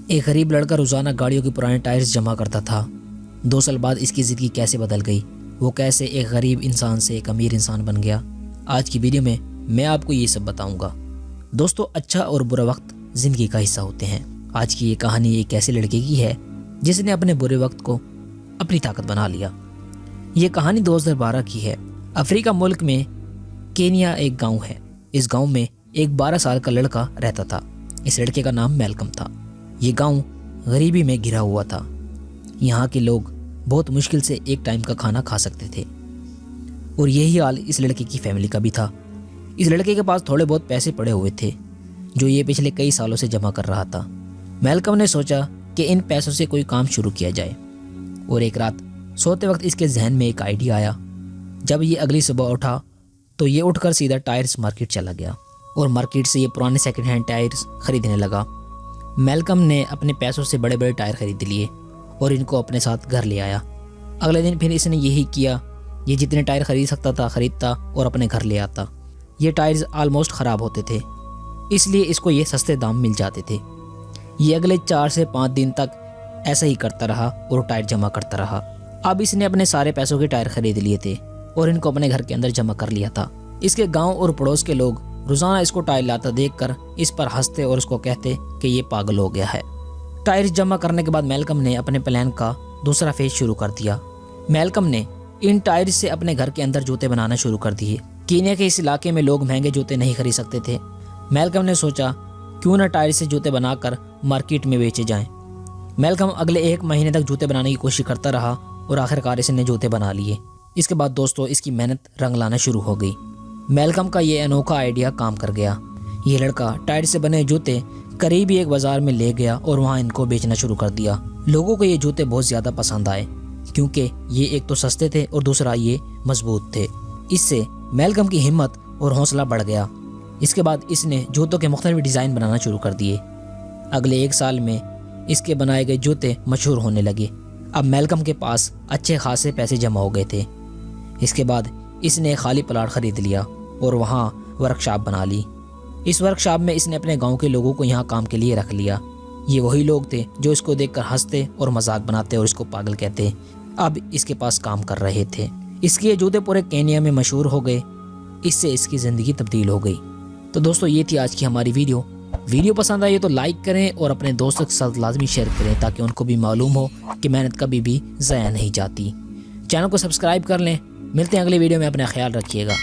एक गरीब लड़का रोज़ाना गाड़ियों के पुराने टायर्स जमा करता था। 2 साल बाद इसकी ज़िंदगी कैसे बदल गई, वो कैसे एक गरीब इंसान से एक अमीर इंसान बन गया, आज की वीडियो में मैं आपको ये सब बताऊंगा। दोस्तों, अच्छा और बुरा वक्त ज़िंदगी का हिस्सा होते हैं। आज की ये कहानी एक ऐसे लड़के की है जिसने अपने बुरे वक्त को अपनी ताकत बना लिया। ये कहानी 2012 की है। अफ्रीका मुल्क में केनिया एक गाँव है। इस गाँव में एक 12 साल का लड़का रहता था। इस लड़के का नाम मैल्कम था। ये गांव गरीबी में घिरा हुआ था। यहाँ के लोग बहुत मुश्किल से एक टाइम का खाना खा सकते थे और यही हाल इस लड़के की फैमिली का भी था। इस लड़के के पास थोड़े बहुत पैसे पड़े हुए थे जो ये पिछले कई सालों से जमा कर रहा था। मैल्कम ने सोचा कि इन पैसों से कोई काम शुरू किया जाए और एक रात सोते वक्त इसके जहन में एक आइडिया आया। जब ये अगली सुबह उठा तो ये उठकर सीधा टायर्स मार्केट चला गया और मार्केट से ये पुराने सेकंड हैंड टायर्स खरीदने लगा। मैल्कम ने अपने पैसों से बड़े बड़े टायर खरीद लिए और इनको अपने साथ घर ले आया। अगले दिन फिर इसने यही किया। ये जितने टायर खरीद सकता था खरीदता और अपने घर ले आता। ये टायर्स ऑलमोस्ट ख़राब होते थे, इसलिए इसको ये सस्ते दाम मिल जाते थे। ये अगले 4 से 5 दिन तक ऐसा ही करता रहा और टायर जमा करता रहा। अब इसने अपने सारे पैसों के टायर खरीद लिए थे और इनको अपने घर के अंदर जमा कर लिया था। इसके गाँव और पड़ोस के लोग रोज़ाना इसको टायर लाता देखकर इस पर हंसते और उसको कहते कि ये पागल हो गया है। टायर्स जमा करने के बाद मैल्कम ने अपने प्लान का दूसरा फेज शुरू कर दिया। मैल्कम ने इन टायर्स से अपने घर के अंदर जूते बनाना शुरू कर दिए। कीनिया के इस इलाके में लोग महंगे जूते नहीं खरीद सकते थे। मैल्कम ने सोचा क्यों ना टायर से जूते बनाकर मार्केट में बेचे जाएं। मैल्कम अगले 1 महीने तक जूते बनाने की कोशिश करता रहा और आखिरकार इसने जूते बना लिए। इसके बाद दोस्तों इसकी मेहनत रंग लाना शुरू हो गई। मैल्कम का ये अनोखा आइडिया काम कर गया। ये लड़का टायर से बने जूते करीबी एक बाजार में ले गया और वहाँ इनको बेचना शुरू कर दिया। लोगों को ये जूते बहुत ज़्यादा पसंद आए क्योंकि ये एक तो सस्ते थे और दूसरा ये मजबूत थे। इससे मैल्कम की हिम्मत और हौसला बढ़ गया। इसके बाद इसने जूतों के मुख्तलिफ डिज़ाइन बनाना शुरू कर दिए। अगले 1 साल में इसके बनाए गए जूते मशहूर होने लगे। अब मैल्कम के पास अच्छे खासे पैसे जमा हो गए थे। इसके बाद इसने खाली प्लाट खरीद लिया और वहाँ वर्कशॉप बना ली। इस वर्कशॉप में इसने अपने गांव के लोगों को यहाँ काम के लिए रख लिया। ये वही लोग थे जो इसको देखकर हंसते और मजाक बनाते और इसको पागल कहते। अब इसके पास काम कर रहे थे। इसके ये जूते पूरे केनिया में मशहूर हो गए। इससे इसकी ज़िंदगी तब्दील हो गई। तो दोस्तों ये थी आज की हमारी वीडियो पसंद आई तो लाइक करें और अपने दोस्तों के साथ लाजमी शेयर करें ताकि उनको भी मालूम हो कि मेहनत कभी भी ज़ाया नहीं जाती। चैनल को सब्सक्राइब कर लें। मिलते हैं अगली वीडियो में। अपना ख्याल रखिएगा।